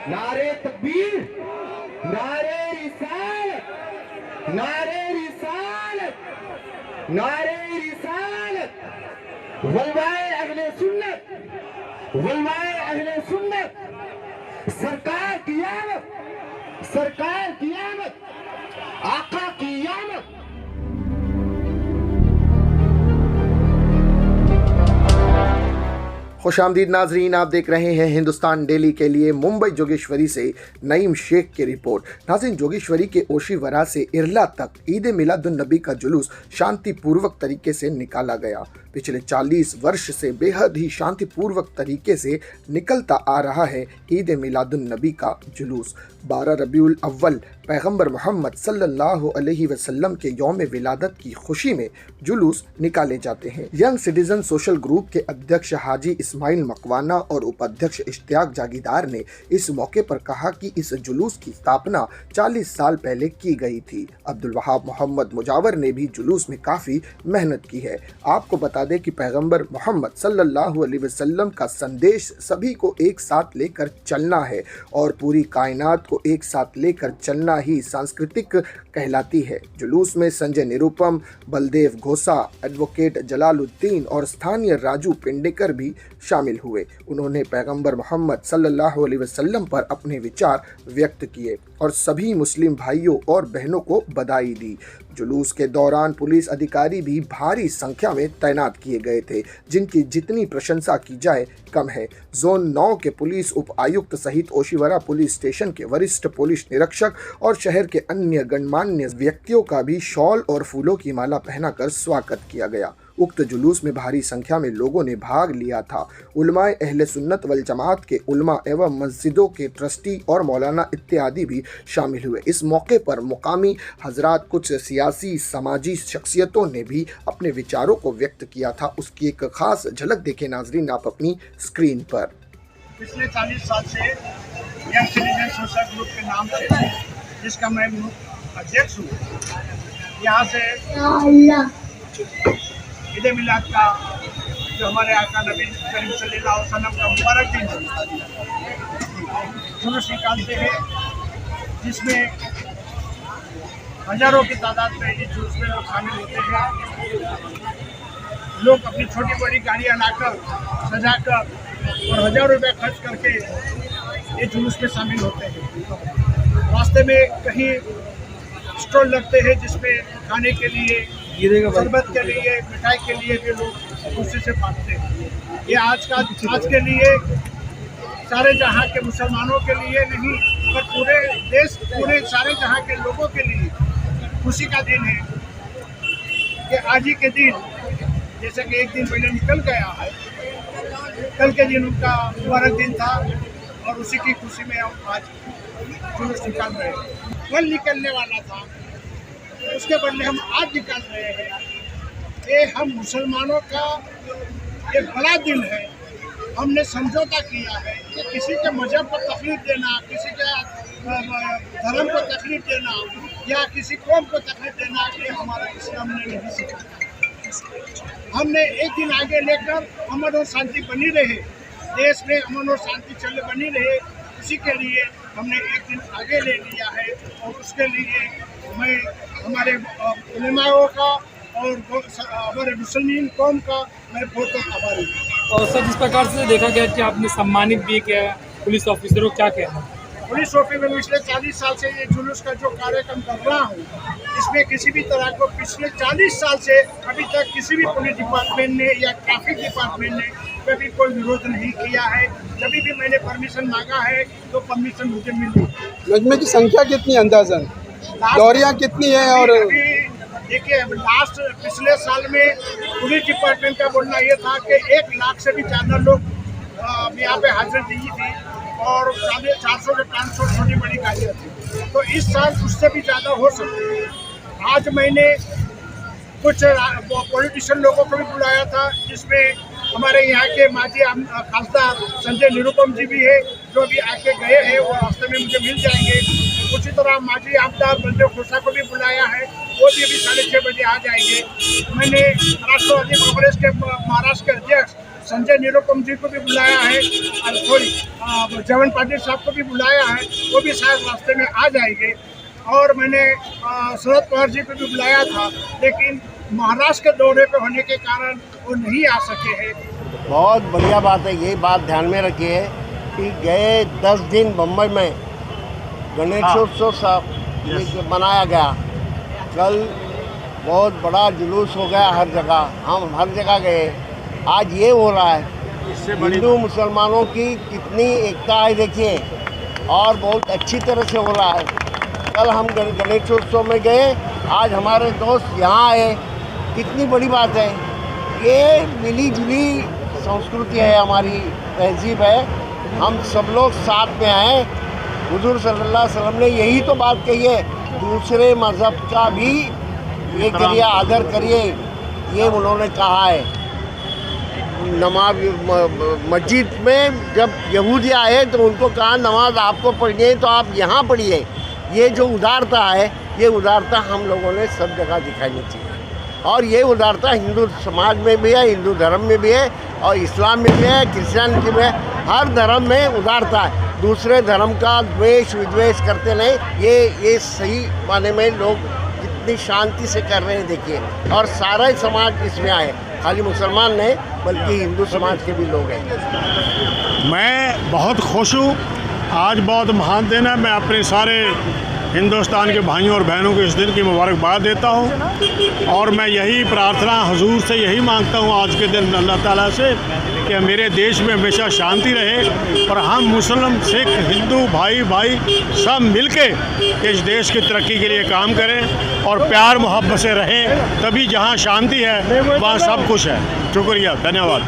नारे तकबीर, नारे रिसालत, नारे रिसालत, नारे रिसालत, वलवाए अहले सुन्नत, वलवाए अहले सुन्नत, सरकार की आमद, सरकार की आमद, आका की आमद। खुशामदीद नाजरीन, आप देख रहे हैं हिंदुस्तान डेली के लिए मुंबई जोगेश्वरी से नईम शेख की रिपोर्ट। नाज़रीन, जोगेश्वरी के ओशीवरा से इरला तक ईद मिलादुन नबी का जुलूस शांतिपूर्वक तरीके से निकाला गया। पिछले 40 वर्ष से बेहद ही शांतिपूर्वक तरीके से निकलता आ रहा है ईद मिलादुन नबी का जुलूस। 12 रबीउल अव्वल पैगंबर मोहम्मद सल्लल्लाहु अलैहि वसल्लम के यौम विलादत की खुशी में जुलूस निकाले जाते हैं। यंग सिटीजन सोशल ग्रुप के अध्यक्ष हाजी इस्माइल मकवाना और उपाध्यक्ष इश्तियाक जागीरदार ने इस मौके पर कहा कि इस जुलूस की स्थापना 40 साल पहले की गई थी। अब्दुल वहाब मोहम्मद मुजावर ने भी जुलूस में काफ़ी मेहनत की है। आपको बता दें कि पैगंबर मोहम्मद सल्लल्लाहु अलैहि वसल्लम का संदेश सभी को एक साथ लेकर चलना है और पूरी कायनात को एक साथ लेकर चलना ही सांस्कृतिक कहलाती है। जुलूस में संजय निरुपम, बलदेव घोसा, एडवोकेट जलालुद्दीन और स्थानीय राजू पेंडेकर भी शामिल हुए। उन्होंने पैगंबर मोहम्मद सल्लल्लाहु अलैहि वसल्लम पर अपने विचार व्यक्त किए और सभी मुस्लिम भाइयों और बहनों को बधाई दी। जुलूस के दौरान पुलिस अधिकारी भी भारी संख्या में तैनात किए गए थे, जिनकी जितनी प्रशंसा की जाए कम है। जोन 9 के पुलिस उप आयुक्त सहित ओशीवरा पुलिस स्टेशन के वरिष्ठ पुलिस निरीक्षक और शहर के अन्य गणमान्य व्यक्तियों का भी शॉल और फूलों की माला पहनाकर स्वागत किया गया। उक्त जुलूस में भारी संख्या में लोगों ने भाग लिया था। उलमाए अहले सुन्नत वल जमात के उलमा एवं मस्जिदों के ट्रस्टी और मौलाना इत्यादि भी शामिल हुए। इस मौके पर मुकामी हजरात, कुछ सियासी समाजी शख्सियतों ने भी अपने विचारों को व्यक्त किया था। उसकी एक खास झलक देखें नाजरीन आप अपनी स्क्रीन पर। पिछले 40 साल से यंग सिटीजन सोशल ग्रुप के नाम से, जिसका मैं अध्यक्ष हूँ, यहाँ से ईद मिलाद का जो हमारे आका नबी करीम सल्लल्लाहु अलैहि वसल्लम का मुबारक दिन जुलूस निकालते हैं, जिसमें हजारों की तादाद में इस जुलूस में लोग शामिल होते हैं। लोग अपनी छोटी बड़ी गाड़ियाँ लाकर सजाकर और हजारों रुपये खर्च करके ये जुलूस में शामिल होते हैं। रास्ते में कहीं स्टॉल लगते हैं जिसमें खाने के लिए, शरबत के लिए, मिठाई के लिए भी लोग खुशी से बांटते हैं। ये आज के लिए सारे जहां के मुसलमानों के लिए नहीं, पर पूरे देश, पूरे सारे जहां के लोगों के लिए खुशी का दिन है कि आज ही के दिन, जैसे कि एक दिन पहले निकल गया है, कल के दिन उनका मुबारक दिन था और उसी की खुशी में हम आज जुलूस निकाल रहे हैं। कल निकलने वाला था, उसके बदले हम आज निकाल रहे हैं। ये हम मुसलमानों का एक बड़ा दिन है। हमने समझौता किया है कि किसी के मजहब को तकलीफ देना, किसी के धर्म को तकलीफ देना या किसी कौम को तकलीफ देना, ये हमारा इस्लाम ने नहीं सिखाया। हमने एक दिन आगे लेकर अमन और शांति बनी रहे, देश में अमन और शांति बनी रहे, उसी के लिए हमने एक दिन आगे ले लिया है। और उसके लिए मैं हमारे उलेमाओं का और हमारे मुसलमान कौम का मैं बहुत आभारी हूँ। और सर, जिस प्रकार से देखा गया कि आपने सम्मानित भी किया पुलिस ऑफिसरों, क्या कहना? पुलिस ऑफिसर में पिछले 40 साल से ये जुलूस का जो कार्यक्रम कर रहा हूँ, इसमें किसी भी तरह को पिछले 40 साल से अभी तक किसी भी पुलिस डिपार्टमेंट ने या ट्रैफिक डिपार्टमेंट ने कभी कोई विरोध नहीं किया है। जब भी मैंने परमिशन मांगा है तो परमिशन मुझे मिली। मजमे की संख्या कितनी अंदाजन, दौरियाँ कितनी है? और देखिए, लास्ट पिछले साल में पुलिस डिपार्टमेंट का बोलना ये था कि 1 लाख से भी ज़्यादा लोग यहाँ पे हाजिर दी थी और 400 से 500 छोटी बड़ी गाड़ियाँ थी। तो इस साल उससे भी ज़्यादा हो सकती है। आज मैंने कुछ पॉलिटिशियन लोगों को भी बुलाया था, जिसमें हमारे यहाँ के माजी खासदार संजय निरुपम जी भी है, जो भी आके गए हैं, वो रास्ते में मुझे मिल जाएंगे। उसी तरह माजी आमदार बलदेव घोसा को भी बुलाया है, वो भी अभी 6:30 बजे आ जाएंगे। मैंने राष्ट्रवादी कांग्रेस के महाराष्ट्र के अध्यक्ष संजय निरुपम जी को भी बुलाया है, सॉरी जवन पाटिल साहब को भी बुलाया है, वो भी शायद रास्ते में आ जाएंगे। और मैंने शरद पवार जी को भी बुलाया था, लेकिन महाराष्ट्र के दौरे पे होने के कारण वो नहीं आ सके हैं। बहुत बढ़िया बात है, ये बात ध्यान में रखिए कि गए 10 दिन मुंबई में गणेशोत्सव सब मनाया गया। कल बहुत बड़ा जुलूस हो गया हर जगह, हम हर जगह गए। आज ये हो रहा है, हिंदू मुसलमानों की कितनी एकता है देखिए, और बहुत अच्छी तरह से हो रहा है। कल हम गणेशोत्सव में गए, आज हमारे दोस्त यहाँ आए, कितनी बड़ी बात है। ये मिली जुली संस्कृति है, हमारी तहजीब है, हम सब लोग साथ में आए। हुजूर सल्लल्लाहु अलैहि वसल्लम ने यही तो बात कही है, दूसरे मज़हब का भी ये करिए, आदर करिए, ये उन्होंने कहा है। नमाज मस्जिद में जब यहूदी आए तो उनको कहा नमाज आपको पढ़नी है तो आप यहाँ पढ़िए। ये जो उदारता है, ये उदारता हम लोगों ने सब जगह दिखानी चाहिए, और ये उदारता हिंदू समाज में भी है, हिंदू धर्म में भी है, और इस्लाम में भी है, क्रिश्चियनिटी में, हर धर्म में उदारता है। दूसरे धर्म का द्वेष विद्वेष करते नहीं, ये सही माने में लोग कितनी शांति से कर रहे हैं देखिए, और सारा ही समाज इसमें आए, खाली मुसलमान नहीं बल्कि हिंदू समाज के भी लोग हैं। मैं बहुत खुश हूँ, आज बहुत महान दिन है। मैं अपने सारे हिंदुस्तान के भाइयों और बहनों को इस दिन की मुबारकबाद देता हूँ, और मैं यही प्रार्थना हुजूर से यही मांगता हूँ आज के दिन अल्लाह ताला से कि मेरे देश में हमेशा शांति रहे, और हम मुस्लिम सिख हिंदू भाई भाई सब मिलके इस देश की तरक्की के लिए काम करें और प्यार मोहब्बत से रहें, तभी जहाँ शांति है वहाँ सब कुछ है। शुक्रिया, धन्यवाद।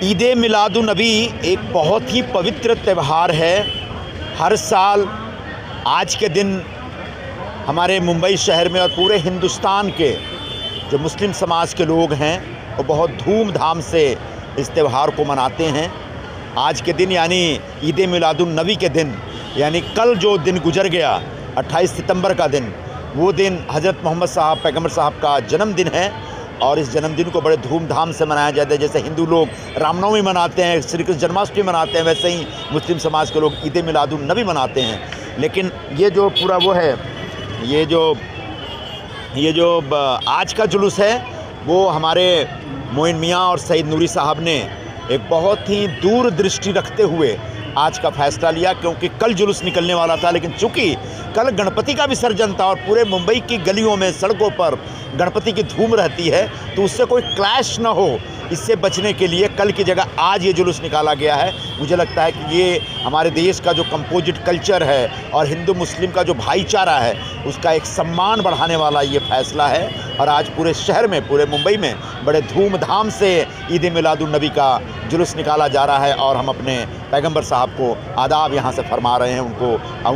ईद मिलादुन नबी एक बहुत ही पवित्र त्यौहार है। हर साल आज के दिन हमारे मुंबई शहर में और पूरे हिंदुस्तान के जो मुस्लिम समाज के लोग हैं वो बहुत धूमधाम से इस त्यौहार को मनाते हैं। आज के दिन यानी ईद मिलादुन नबी के दिन, यानी कल जो दिन गुजर गया 28 सितंबर का दिन, वो दिन हज़रत मोहम्मद साहब पैगम्बर साहब का जन्मदिन है, और इस जन्मदिन को बड़े धूमधाम से मनाया जाता है। जैसे हिंदू लोग रामनवमी मनाते हैं, श्री कृष्ण जन्माष्टमी मनाते हैं, वैसे ही मुस्लिम समाज के लोग ईद मिलादुन नबी मनाते हैं। लेकिन ये जो पूरा वो है, ये जो आज का जुलूस है, वो हमारे मोइन मियाँ और सईद नूरी साहब ने एक बहुत ही दूरदृष्टि रखते हुए आज का फ़ैसला लिया, क्योंकि कल जुलूस निकलने वाला था, लेकिन चूँकि कल गणपति का विसर्जन था और पूरे मुंबई की गलियों में सड़कों पर गणपति की धूम रहती है, तो उससे कोई क्लैश ना हो, इससे बचने के लिए कल की जगह आज ये जुलूस निकाला गया है। मुझे लगता है कि ये हमारे देश का जो कंपोजिट कल्चर है और हिंदू मुस्लिम का जो भाईचारा है, उसका एक सम्मान बढ़ाने वाला ये फ़ैसला है। और आज पूरे शहर में, पूरे मुंबई में बड़े धूमधाम से ईद मिलादुन नबी का जुलूस निकाला जा रहा है, और हम अपने पैगंबर साहब को आदाब यहाँ से फरमा रहे हैं, हम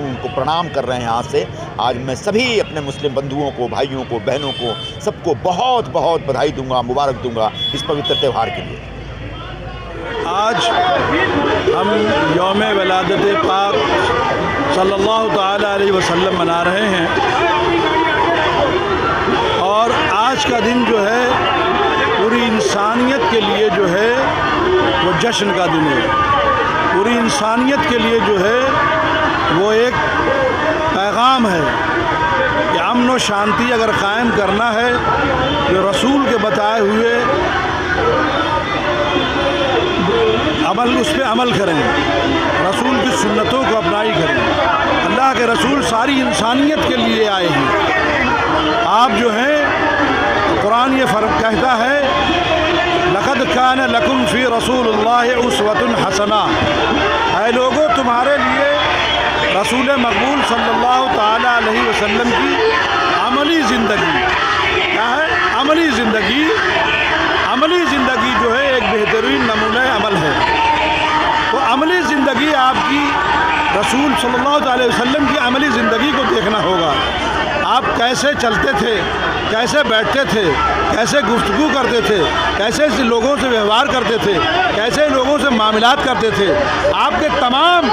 उनको प्रणाम कर रहे हैं यहाँ से। आज मैं सभी अपने मुस्लिम बंधुओं को, भाइयों को, बहनों को, सबको बहुत बहुत बधाई दूंगा, मुबारक दूंगा इस पवित्र त्यौहार के लिए। आज हम यौम विलादत पाक सल्लल्लाहु ताला अलैहि वसल्लम मना रहे हैं, और आज का दिन जो है पूरी इंसानियत के लिए जो है वो जश्न का दिन है। पूरी इंसानियत के लिए जो है वो एक पैगाम है कि अमन और शांति अगर कायम करना है तो रसूल के बताए हुए उस पर अमल करें, रसूल की सुन्नतों को अपनाई करें। अल्लाह के रसूल सारी इंसानियत के लिए आए हैं। आप जो हैं, कुरान ये फ़र्क कहता है, लक़द कान लकुम फ़ी रसूलिल्लाहि उस्वतुन हसना, ऐ लोगों तुम्हारे लिए रसूल मकबूल सल्लल्लाहु ताला अलैहि वसल्लम की अमली ज़िंदगी क्या है? अमली ज़िंदगी जो है एक बेहतरीन नमूना अमल है। तो अमली ज़िंदगी आपकी रसूल सल्लल्लाहु अलैहि वसल्लम की अमली ज़िंदगी को देखना होगा। आप कैसे चलते थे, कैसे बैठते थे, कैसे गुफ्तगू करते थे, कैसे लोगों से व्यवहार करते थे, कैसे लोगों से मामलात करते थे, आपके तमाम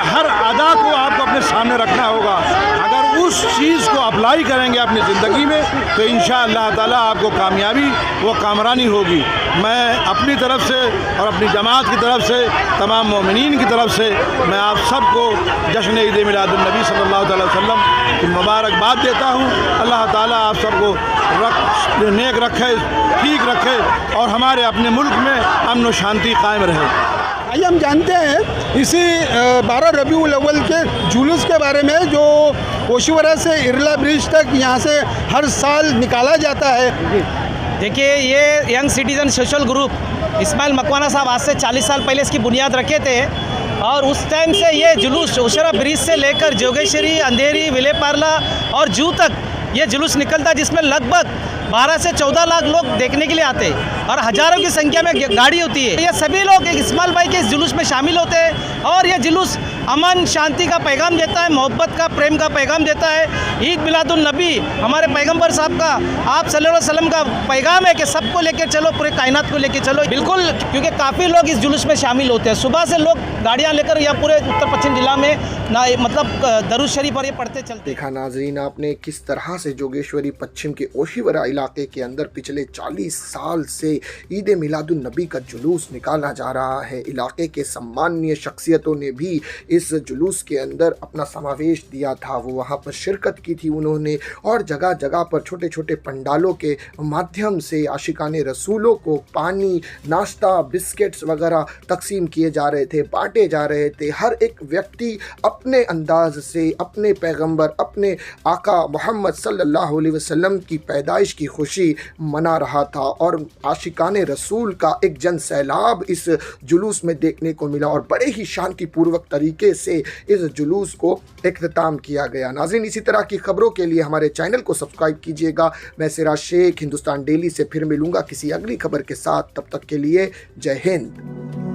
हर अदा को आपको अपने सामने रखना होगा। अगर उस चीज़ को अप्लाई करेंगे अपनी ज़िंदगी में तो इंशाअल्लाह ताला आपको कामयाबी व कामरानी होगी। मैं अपनी तरफ से और अपनी जमात की तरफ से, तमाम मोमिनीन की तरफ से मैं आप सबको जश्न ईद मिलादुन्नबी सल्लल्लाहु अलैहि वसल्लम की मुबारकबाद देता हूँ। अल्लाह ताला आप सबको नेक रखे, ठीक रखे और हमारे अपने मुल्क में अमन व शांति कायम रहे। आइए हम जानते हैं इसी 12 रबीउल अव्वल के जुलूस के बारे में, जो ओशीवरा से इरला ब्रिज तक यहाँ से हर साल निकाला जाता है। देखिए, ये young citizen social group Ismail Makwana साहब आज से 40 साल पहले इसकी बुनियाद रखे थे और उस टाइम से ये जुलूस ओशीवरा ब्रिज से लेकर जोगेश्वरी, अंधेरी, विलेपार्ला और जू तक ये जुलूस निकलता है, जिसमें लगभग 12 से 14 लाख लोग देखने के लिए आते हैं और हज़ारों की संख्या में गाड़ी होती है। ये सभी लोग एक इस्माइल भाई के इस जुलूस में शामिल होते हैं और ये जुलूस अमन शांति का पैगाम देता है, मोहब्बत का, प्रेम का पैगाम देता है। ईद मिलादुन्नबी हमारे पैगंबर साहब का, आप सल्लल्लाहु अलैहि वसल्लम का पैगाम है कि सबको लेकर चलो, पूरे कायनात को लेकर चलो। बिल्कुल, क्योंकि काफ़ी लोग इस जुलूस में शामिल होते हैं। सुबह से लोग गाड़ियाँ लेकर या पूरे उत्तर पश्चिम जिला में मतलब दरूद शरीफ और ये पढ़ते चलते। देखा नाजरीन आपने किस तरह से जोगेश्वरी पश्चिम के ओशीवरा इलाके के अंदर पिछले 40 साल से ईद मिलादुन्नबी का जुलूस निकाला जा रहा है। इलाके के सम्माननीय शख्सियतों ने भी इस जुलूस के अंदर अपना समावेश दिया था, वो वहाँ पर शिरकत की थी उन्होंने, और जगह जगह पर छोटे छोटे पंडालों के माध्यम से आशिकाने रसूलों को पानी, नाश्ता, बिस्किट्स वगैरह तकसीम किए जा रहे थे, बांटे जा रहे थे। हर एक व्यक्ति अपने अंदाज से अपने पैगंबर, अपने आका मोहम्मद सल्लल्लाहु अलैहि वसल्लम की पैदाइश की खुशी मना रहा था और आशिकाने रसूल का एक जन सैलाब इस जुलूस में देखने को मिला और बड़े ही शांतिपूर्वक तरीके से इस जुलूस को इख्तिताम किया गया। नाज़रीन, इसी तरह की खबरों के लिए हमारे चैनल को सब्सक्राइब कीजिएगा। मैं सिराज शेख हिंदुस्तान डेली से फिर मिलूंगा किसी अगली खबर के साथ। तब तक के लिए जय हिंद।